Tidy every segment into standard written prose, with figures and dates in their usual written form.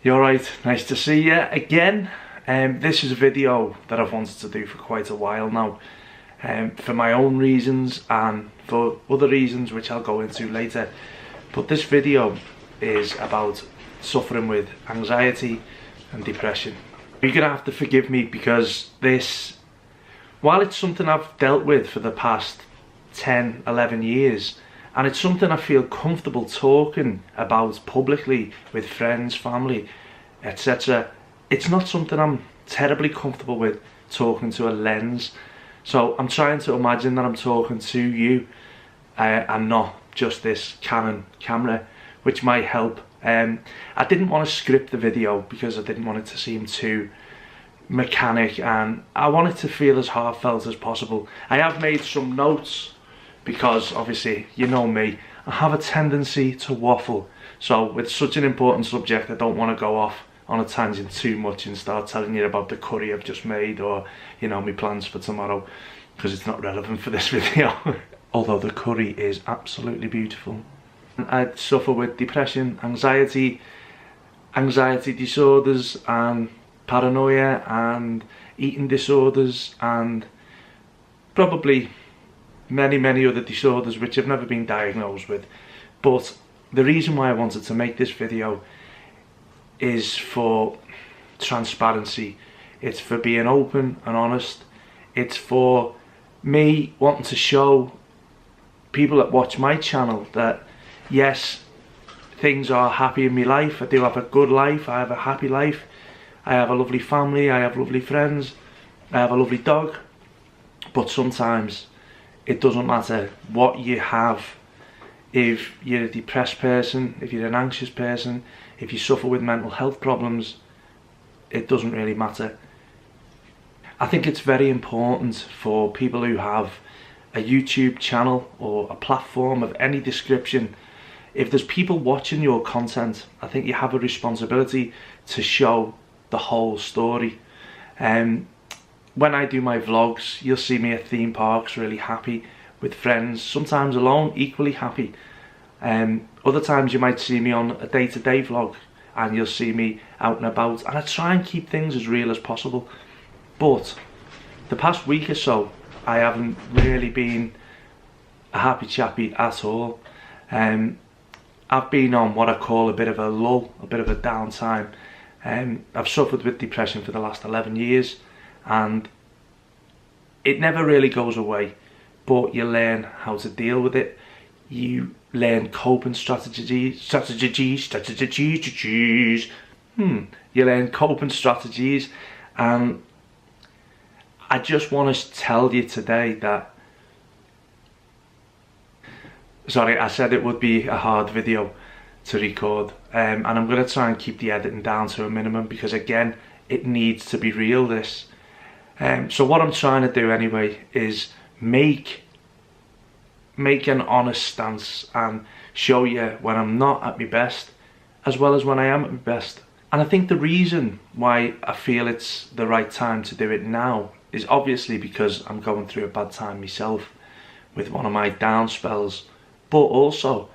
You alright? Nice to see you again. This is a video that I've wanted to do for quite a while now, for my own reasons and for other reasons which I'll go into later. But this video is about suffering with anxiety and depression. You're gonna have to forgive me because this, while it's something I've dealt with for the past 10, 11 years, and it's something I feel comfortable talking about publicly with friends, family, etc. It's not something I'm terribly comfortable with talking to a lens. So I'm trying to imagine that I'm talking to you and not just this Canon camera, which might help. I didn't want to script the video because I didn't want it to seem too mechanic, and I want it to feel as heartfelt as possible. I have made some notes because obviously, you know me, I have a tendency to waffle. So with such an important subject, I don't want to go off on a tangent too much and start telling you about the curry I've just made, or, you know, my plans for tomorrow, because it's not relevant for this video. Although the curry is absolutely beautiful. I suffer with depression, anxiety disorders, and paranoia, and eating disorders, and probably many other disorders which I've never been diagnosed with. But the reason why I wanted to make this video is for transparency. It's for being open and honest. It's for me wanting to show people that watch my channel that yes, things are happy in my life. I do have a good life. I have a happy life. I have a lovely family. I have lovely friends. I have a lovely dog. But sometimes it doesn't matter what you have. If you're a depressed person, if you're an anxious person, if you suffer with mental health problems, it doesn't really matter. I think it's very important for people who have a YouTube channel or a platform of any description. If there's people watching your content, I think you have a responsibility to show the whole story. When I do my vlogs, you'll see me at theme parks really happy, with friends, sometimes alone, equally happy. Other times you might see me on a day-to-day vlog and you'll see me out and about, and I try and keep things as real as possible. But the past week or so, I haven't really been a happy chappy at all. I've been on what I call a bit of a lull, a bit of a downtime. I've suffered with depression for the last 11 years and it never really goes away, but you learn how to deal with it. You learn coping strategies. You learn coping strategies, and I just want to tell you today that, sorry, I said it would be a hard video to record, and I'm going to try and keep the editing down to a minimum because, again, it needs to be real, this. So what I'm trying to do anyway is make an honest stance and show you when I'm not at my best as well as when I am at my best. And I think the reason why I feel it's the right time to do it now is obviously because I'm going through a bad time myself with one of my down spells, but also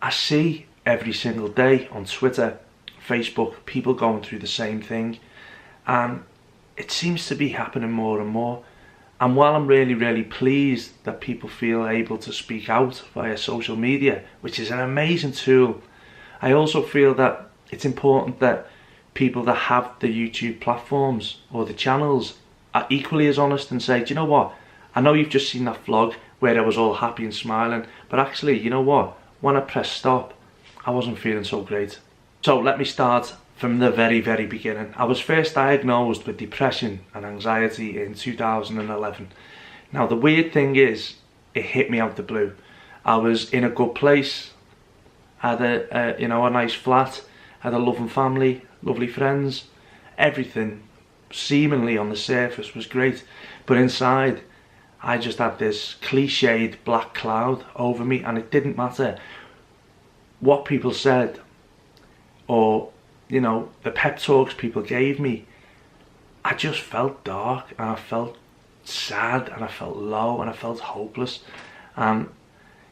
I see every single day on Twitter, Facebook, people going through the same thing, and it seems to be happening more and more. And while I'm really pleased that people feel able to speak out via social media, which is an amazing tool, I also feel that it's important that people that have the YouTube platforms or the channels are equally as honest and say, do you know what, I know you've just seen that vlog where I was all happy and smiling, but actually, you know what, when I pressed stop, I wasn't feeling so great. So let me start from the very beginning. I was first diagnosed with depression and anxiety in 2011. Now the weird thing is, it hit me out the blue. I was in a good place, had a nice flat, had a loving family, lovely friends, everything seemingly on the surface was great, but inside I just had this cliched black cloud over me, and it didn't matter what people said or, you know, the pep talks people gave me. I just felt dark, and I felt sad, and I felt low, and I felt hopeless. And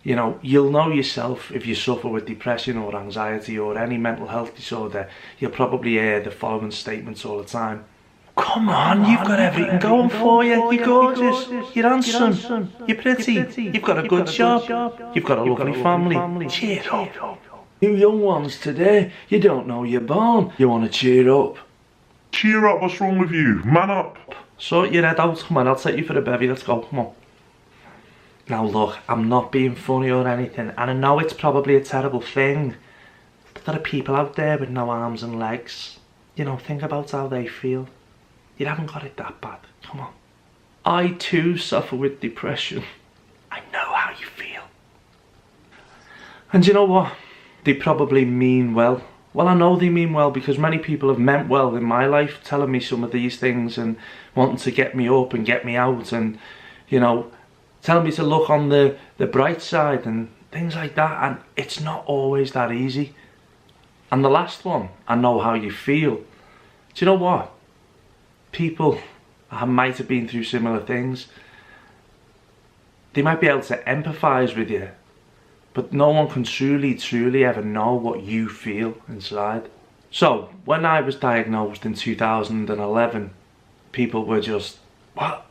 You know, you'll know yourself if you suffer with depression or anxiety or any mental health disorder. You'll probably hear the following statements all the time. Come on, you've got everything going for you. You're gorgeous, you're handsome, you're pretty, you've got a good job, you've got a lovely family. Cheer up. You young ones today, you don't know you're born. You want to cheer up. Cheer up, what's wrong with you? Man up. Sort your head out, come on, I'll take you for a bevy, let's go, come on. Now look, I'm not being funny or anything, and I know it's probably a terrible thing, but there are people out there with no arms and legs. You know, think about how they feel. You haven't got it that bad, come on. I too suffer with depression. I know how you feel. And you know what? They probably mean well. Well, I know they mean well because many people have meant well in my life, telling me some of these things and wanting to get me up and get me out and, you know, telling me to look on the bright side and things like that, and it's not always that easy. And the last one, I know how you feel. Do you know what? People might have been through similar things. They might be able to empathise with you, but no one can truly ever know what you feel inside. So, when I was diagnosed in 2011, people were just, what?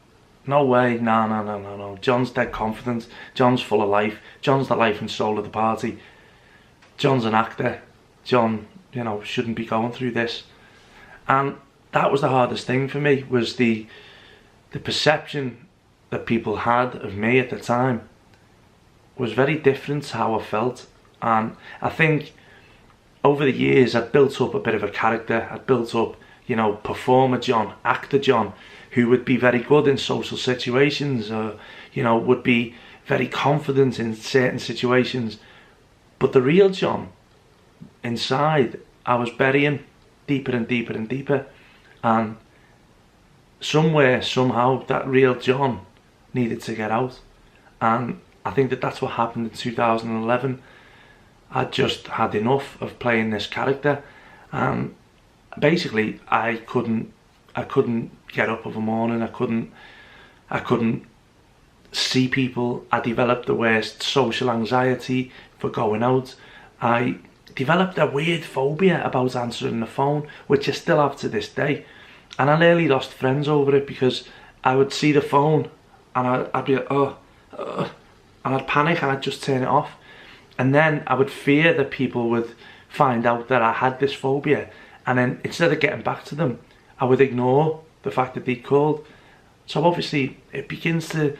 No way, no. John's dead confident. John's full of life. John's the life and soul of the party. John's an actor. John, you know, shouldn't be going through this. And that was the hardest thing for me, was the perception that people had of me at the time was very different to how I felt. And I think over the years I'd built up a bit of a character. I'd built up, you know, performer John, actor John, who would be very good in social situations, you know, would be very confident in certain situations. But the real John, inside, I was burying deeper and deeper and deeper. And somewhere, somehow, that real John needed to get out. And I think that that's what happened in 2011. I just had enough of playing this character. And basically, I couldn't get up of a morning. I couldn't see people. I developed the worst social anxiety for going out. I developed a weird phobia about answering the phone, which I still have to this day. And I nearly lost friends over it because I would see the phone and I'd be like, and I'd panic and I'd just turn it off. And then I would fear that people would find out that I had this phobia, and then instead of getting back to them, I would ignore the fact that they'd called. So obviously it begins to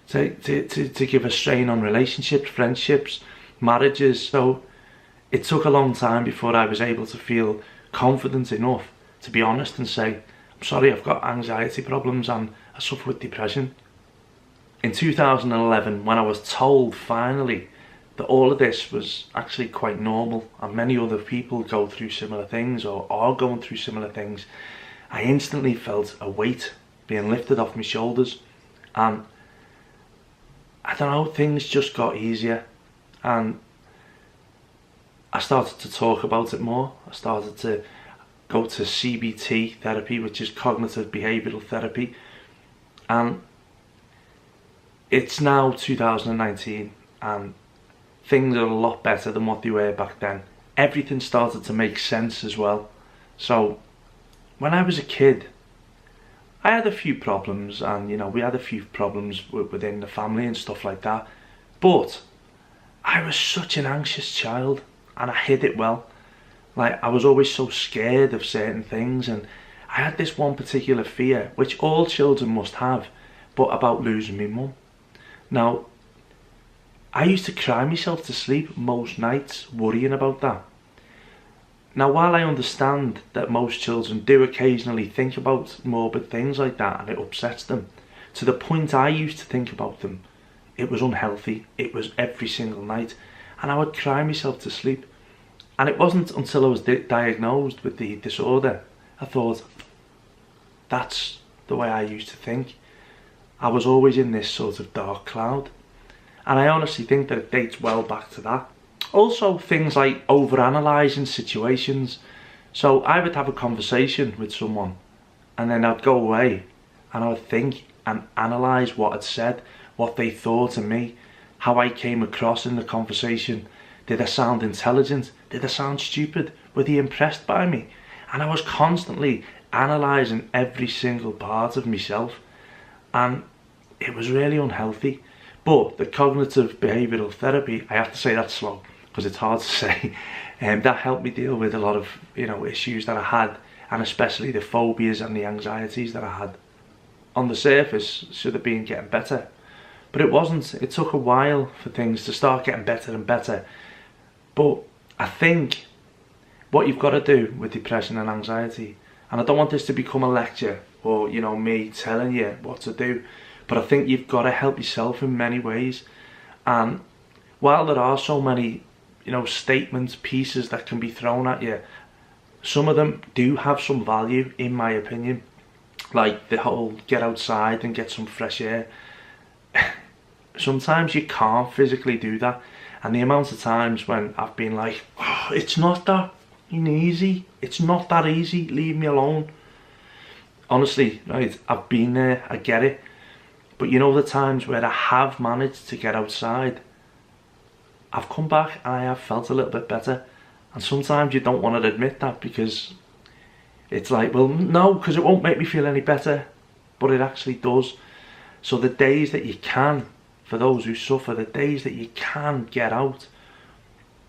give a strain on relationships, friendships, marriages. So it took a long time before I was able to feel confident enough to be honest and say, I'm sorry, I've got anxiety problems and I suffer with depression. In 2011, when I was told finally that all of this was actually quite normal and many other people go through similar things or are going through similar things, I instantly felt a weight being lifted off my shoulders, and I don't know, things just got easier, and I started to talk about it more. I started to go to CBT therapy, which is cognitive behavioural therapy, and it's now 2019 and things are a lot better than what they were back then. Everything started to make sense as well. So when I was a kid, I had a few problems, and you know, we had a few problems within the family and stuff like that, but I was such an anxious child and I hid it well. Like, I was always so scared of certain things, and I had this one particular fear, which all children must have, but about losing my mum. Now, I used to cry myself to sleep most nights worrying about that. Now, while I understand that most children do occasionally think about morbid things like that and it upsets them, to the point I used to think about them, it was unhealthy. It was every single night, and I would cry myself to sleep. And it wasn't until I was diagnosed with the disorder, I thought, that's the way I used to think. I was always in this sort of dark cloud. And I honestly think that it dates well back to that. Also, things like overanalyzing situations. So I would have a conversation with someone, and then I'd go away and I would think and analyse what I'd said, what they thought of me, how I came across in the conversation. Did I sound intelligent? Did I sound stupid? Were they impressed by me? And I was constantly analysing every single part of myself, and it was really unhealthy. But the cognitive behavioural therapy, I have to say that's slow because it's hard to say, that helped me deal with a lot of issues that I had, and especially the phobias and the anxieties that I had. On the surface, should have been getting better, but it wasn't. It took a while for things to start getting better and better. But I think what you've got to do with depression and anxiety, and I don't want this to become a lecture or me telling you what to do, but I think you've got to help yourself in many ways. And while there are so many statements, pieces that can be thrown at you, some of them do have some value in my opinion, like the whole get outside and get some fresh air. Sometimes you can't physically do that, and the amount of times when I've been like, oh, it's not that easy, it's not that easy, leave me alone. Honestly, right, I've been there, I get it. But the times where I have managed to get outside, I've come back and I have felt a little bit better. And sometimes you don't want to admit that, because it's like, well, no, because it won't make me feel any better. But it actually does. So the days that you can, for those who suffer, the days that you can get out,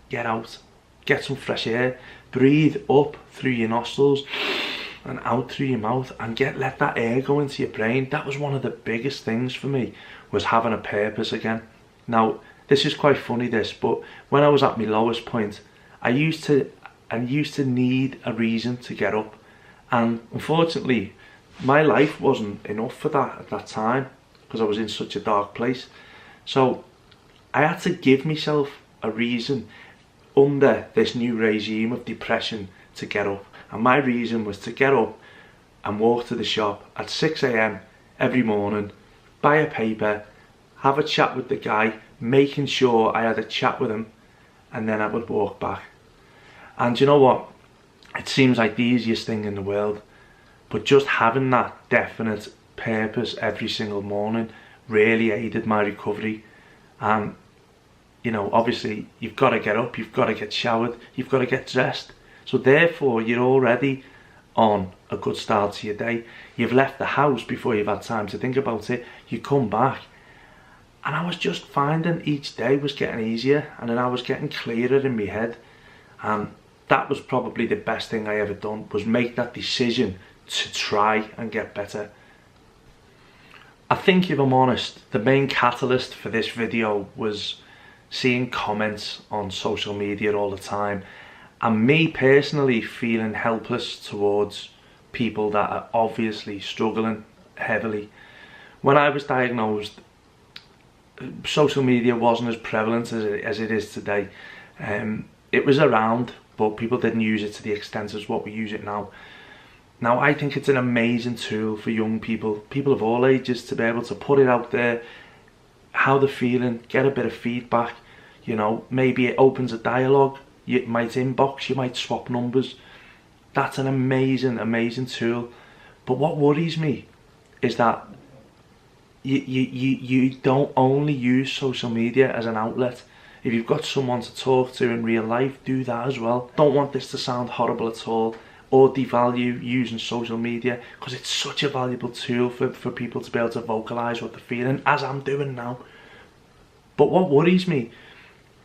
get some fresh air, breathe up through your nostrils and out through your mouth, and let that air go into your brain. That was one of the biggest things for me, was having a purpose again. Now, this is quite funny this, but when I was at my lowest point, I used to need a reason to get up, and unfortunately my life wasn't enough for that at that time, because I was in such a dark place. So I had to give myself a reason under this new regime of depression to get up. And my reason was to get up and walk to the shop at 6 AM every morning, buy a paper, have a chat with the guy, making sure I had a chat with him, and then I would walk back. And you know what? It seems like the easiest thing in the world, but just having that definite purpose every single morning really aided my recovery. And obviously you've got to get up, you've got to get showered, you've got to get dressed. So therefore you're already on a good start to your day. You've left the house before you've had time to think about it. You come back, and I was just finding each day was getting easier, and then I was getting clearer in my head. And that was probably the best thing I ever done, was make that decision to try and get better. I think, if I'm honest, the main catalyst for this video was seeing comments on social media all the time, and me personally feeling helpless towards people that are obviously struggling heavily. When I was diagnosed, social media wasn't as prevalent as it is today. It was around, but people didn't use it to the extent as what we use it now. Now, I think it's an amazing tool for young people of all ages, to be able to put it out there, how they're feeling, get a bit of feedback. Maybe it opens a dialogue. You might inbox, you might swap numbers. That's an amazing tool. But what worries me is that you don't only use social media as an outlet. If you've got someone to talk to in real life, do that as well. Don't want this to sound horrible at all, or devalue using social media, because it's such a valuable tool for people to be able to vocalise what they're feeling, as I'm doing now. But what worries me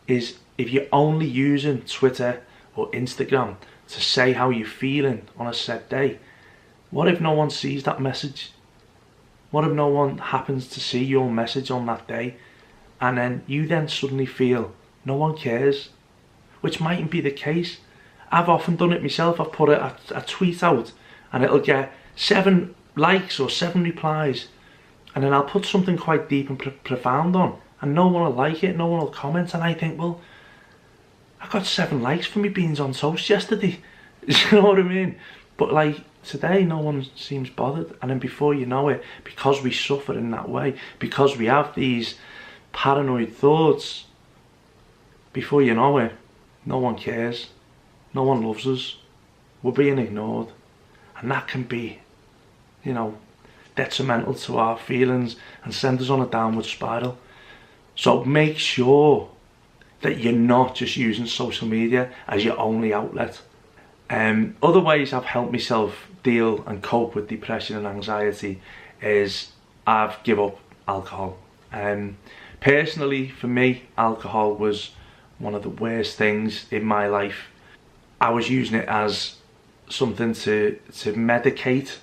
is if you're only using Twitter or Instagram to say how you're feeling on a set day, what if no one sees that message? What if no one happens to see your message on that day, and then you then suddenly feel no one cares? Which mightn't be the case. I've often done it myself. I've put a tweet out and it'll get 7 likes or 7 replies, and then I'll put something quite deep and profound on, and no one will like it, no one will comment, and I think, well, I got 7 likes for me beans on toast yesterday. You know what I mean? But like today, no one seems bothered, and then before you know it, because we suffer in that way, because we have these paranoid thoughts, before you know it, no one cares, no one loves us, we're being ignored, and that can be, detrimental to our feelings and send us on a downward spiral. So make sure that you're not just using social media as your only outlet. Other ways I've helped myself deal and cope with depression and anxiety is I've given up alcohol. Personally, for me, alcohol was one of the worst things in my life. I was using it as something to medicate,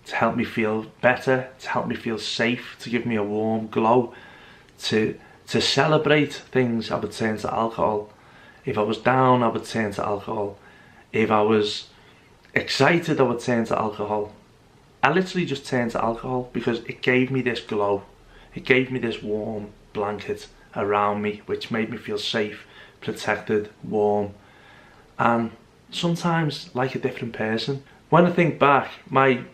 to help me feel better, to help me feel safe, to give me a warm glow, to celebrate things. I would turn to alcohol. If I was down, I would turn to alcohol. If I was excited, I would turn to alcohol. I literally just turned to alcohol because it gave me this glow. It gave me this warm blanket around me, which made me feel safe, protected, warm, and sometimes like a different person. When I think back, my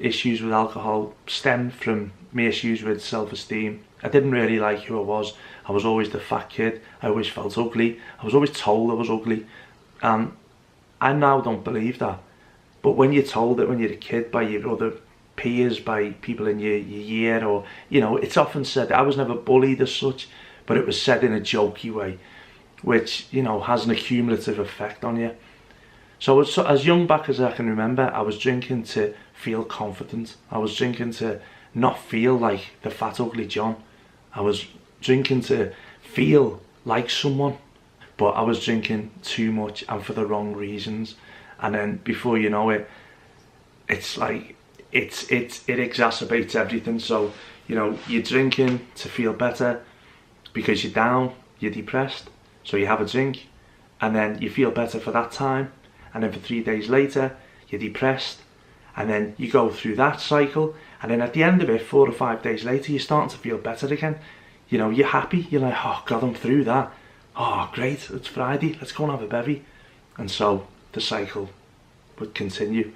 issues with alcohol stemmed from my issues with self-esteem. I didn't really like who I was. I was always the fat kid. I always felt ugly. I was always told I was ugly. And I now don't believe that. But when you're told it when you're a kid by your other peers, by people in your year, or, you know, it's often said, I was never bullied as such, but it was said in a jokey way, which, you know, has an accumulative effect on you. So as young back as I can remember, I was drinking to feel confident. I was drinking to not feel like the fat ugly John. I was drinking to feel like someone, but I was drinking too much and for the wrong reasons. And then before you know it, it's like it exacerbates everything. So, you know, you're drinking to feel better because you're down, you're depressed, so you have a drink, and then you feel better for that time, and then for 3 days later you're depressed, and then you go through that cycle, and then at the end of it, 4 or 5 days later, you're starting to feel better again. You know, you're happy, you're like, oh God, I'm through that. Oh great, it's Friday, let's go and have a bevy. And so the cycle would continue.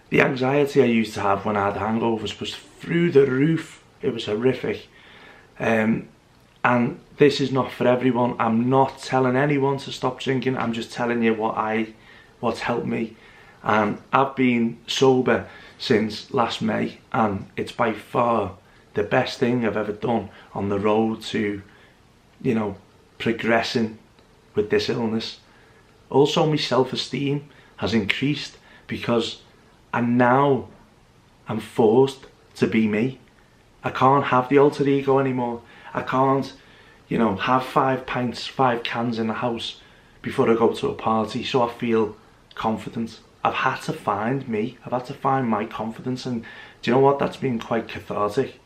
The anxiety I used to have when I had hangovers was through the roof. It was horrific. And this is not for everyone. I'm not telling anyone to stop drinking. I'm just telling you what's helped me. And I've been sober since last May, and it's by far the best thing I've ever done on the road to, you know, progressing with this illness. Also, my self-esteem has increased because I'm forced to be me. I can't have the alter ego anymore. I can't, you know, have 5 pints, 5 cans in the house before I go to a party so I feel confident. I've had to find me. I've had to find my confidence, and do you know what? That's been quite cathartic.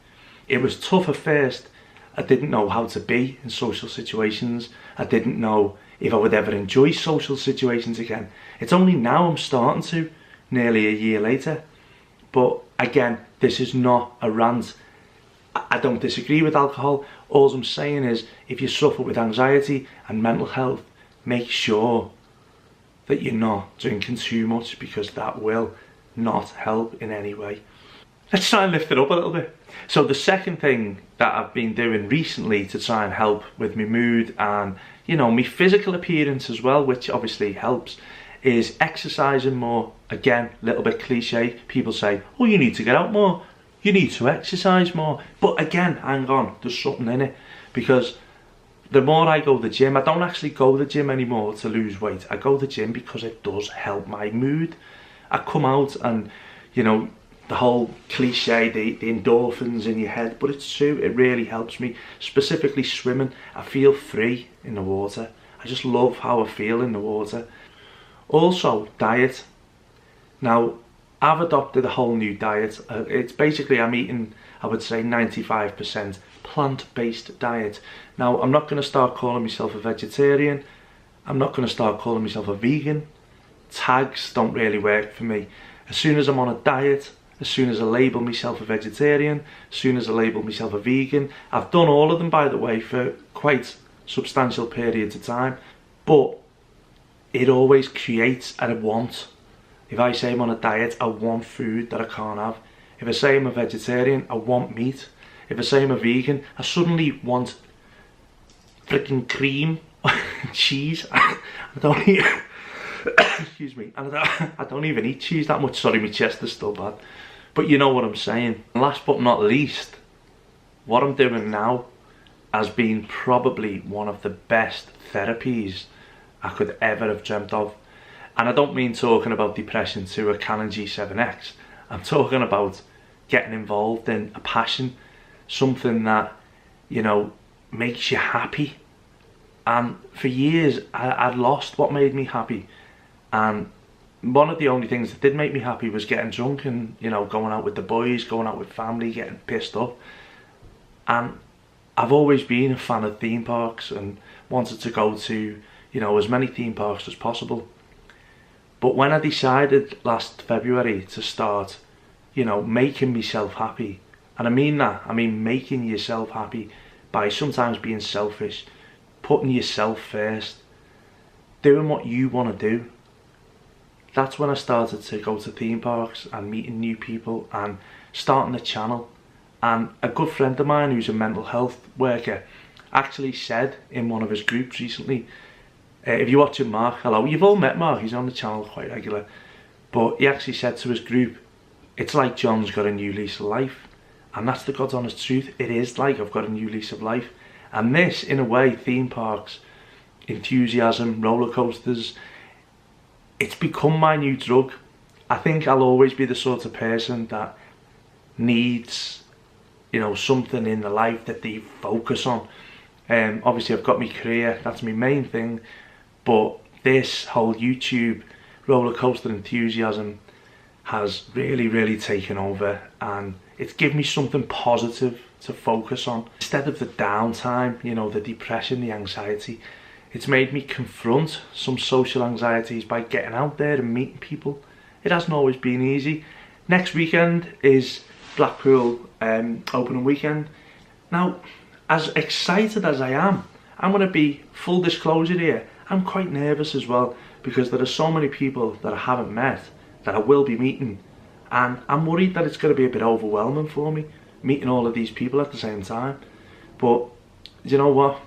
It was tough at first. I didn't know how to be in social situations. I didn't know if I would ever enjoy social situations again. It's only now I'm starting to, nearly a year later. But again, this is not a rant. I don't disagree with alcohol. All I'm saying is, if you suffer with anxiety and mental health, make sure that you're not drinking too much, because that will not help in any way. Let's try and lift it up a little bit. So the second thing that I've been doing recently to try and help with my mood and, you know, my physical appearance as well, which obviously helps, is exercising more. Again, a little bit cliche. People say, oh, you need to get out more, you need to exercise more. But again, hang on, there's something in it, because the more I go to the gym, I don't actually go to the gym anymore to lose weight. I go to the gym because it does help my mood. I come out and, you know, the whole cliche, the endorphins in your head, but it's true, it really helps me. Specifically swimming, I feel free in the water. I just love how I feel in the water. Also, diet. Now, I've adopted a whole new diet. It's basically, I'm eating, I would say 95% plant-based diet. Now, I'm not going to start calling myself a vegetarian. I'm not going to start calling myself a vegan. Tags don't really work for me. As soon as I'm on a diet, as soon as I label myself a vegetarian, as soon as I label myself a vegan, I've done all of them, by the way, for quite substantial periods of time, but it always creates a want. If I say I'm on a diet, I want food that I can't have. If I say I'm a vegetarian, I want meat. If I say I'm a vegan, I suddenly want freaking cream, cheese. I don't eat, excuse me, I don't even eat cheese that much. Sorry, my chest is still bad. But you know what I'm saying. And last but not least, what I'm doing now, has been probably one of the best therapies I could ever have dreamt of. And I don't mean talking about depression to a Canon G7X. I'm talking about getting involved in a passion, something that, you know, makes you happy. And for years I'd lost what made me happy, and one of the only things that did make me happy was getting drunk and, you know, going out with the boys, going out with family, getting pissed up. And I've always been a fan of theme parks and wanted to go to, you know, as many theme parks as possible. But when I decided last February to start, you know, making myself happy, and I mean that, I mean making yourself happy by sometimes being selfish, putting yourself first, doing what you want to do. That's when I started to go to theme parks and meeting new people and starting a channel. And a good friend of mine who's a mental health worker actually said in one of his groups recently, if you're watching Mark, hello, you've all met Mark, he's on the channel quite regular, but he actually said to his group, it's like John's got a new lease of life. And that's the God's honest truth. It is like I've got a new lease of life. And this, in a way, theme parks, enthusiasm, roller coasters, it's become my new drug. I think I'll always be the sort of person that needs, you know, something in the life that they focus on. Obviously I've got my career, that's my main thing, but this whole YouTube roller coaster enthusiasm has really taken over, and it's given me something positive to focus on. Instead of the downtime, you know, the depression, the anxiety, it's made me confront some social anxieties by getting out there and meeting people. It hasn't always been easy. Next weekend is Blackpool opening weekend. Now, as excited as I am, I'm going to be, full disclosure here, I'm quite nervous as well, because there are so many people that I haven't met that I will be meeting, and I'm worried that it's going to be a bit overwhelming for me, meeting all of these people at the same time. But you know what,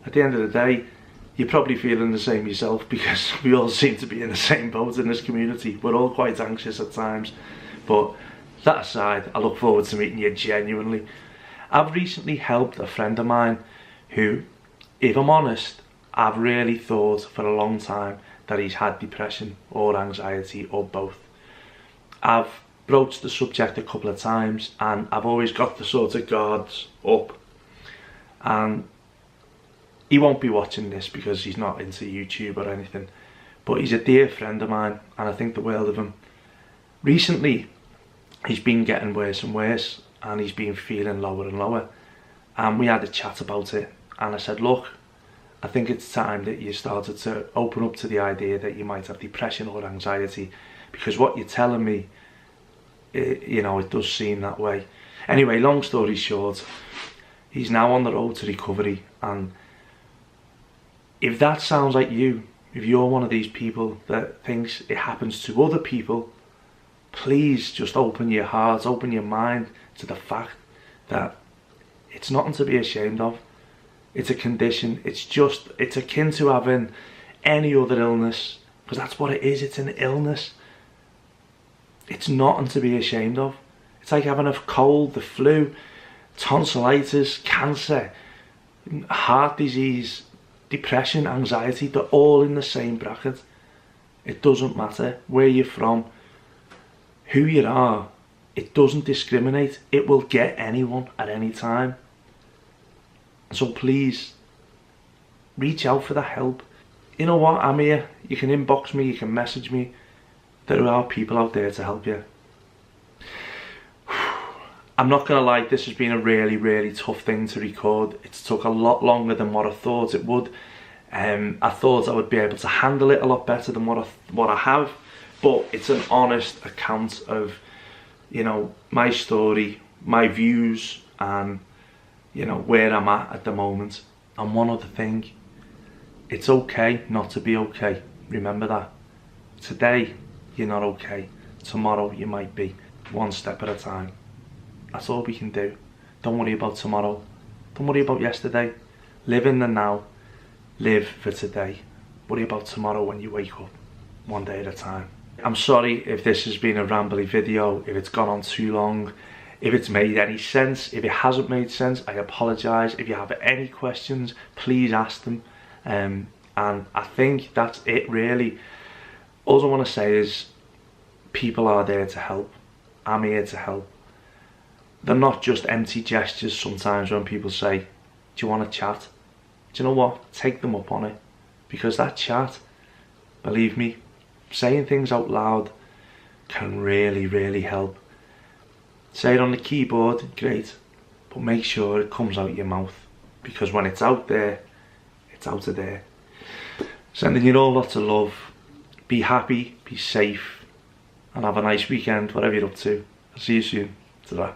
at the end of the day, you're probably feeling the same yourself, because we all seem to be in the same boat in this community. We're all quite anxious at times. But that aside, I look forward to meeting you genuinely. I've recently helped a friend of mine who, if I'm honest, I've really thought for a long time that he's had depression or anxiety or both. I've broached the subject a couple of times and I've always got the sort of guards up. And he won't be watching this because he's not into YouTube or anything, but he's a dear friend of mine and I think the world of him. Recently, he's been getting worse and worse and he's been feeling lower and lower. And we had a chat about it and I said, look, I think it's time that you started to open up to the idea that you might have depression or anxiety, because what you're telling me, you know, it does seem that way. Anyway, long story short, he's now on the road to recovery, and if that sounds like you, if you're one of these people that thinks it happens to other people, please just open your heart, open your mind to the fact that it's nothing to be ashamed of. It's a condition. It's akin to having any other illness, because that's what it is. It's an illness. It's nothing to be ashamed of. It's like having a cold, the flu, tonsillitis, cancer, heart disease, depression, anxiety. They're all in the same bracket. It doesn't matter where you're from, who you are. It doesn't discriminate. It will get anyone at any time. So please, reach out for the help. You know what, I'm here. You can inbox me, you can message me. There are people out there to help you. I'm not gonna lie, this has been a really tough thing to record. It's took a lot longer than what I thought it would. I thought I would be able to handle it a lot better than what I have, but it's an honest account of, you know, my story, my views, and you know, where I'm at the moment. And one other thing, it's okay not to be okay. Remember that. Today, you're not okay. Tomorrow, you might be. One step at a time. That's all we can do. Don't worry about tomorrow. Don't worry about yesterday. Live in the now. Live for today. Worry about tomorrow when you wake up. One day at a time. I'm sorry if this has been a rambly video, if it's gone on too long. If it's made any sense, if it hasn't made sense, I apologise. If you have any questions, please ask them. And I think that's it really. All I want to say is people are there to help. I'm here to help. They're not just empty gestures sometimes when people say, do you want to chat? Do you know what? Take them up on it. Because that chat, believe me, saying things out loud can really, really help. Say it on the keyboard, great, but make sure it comes out your mouth, because when it's out there, it's out of there. Sending you all lots of love. Be happy, be safe, and have a nice weekend, whatever you're up to. I'll see you soon. Ta-ra.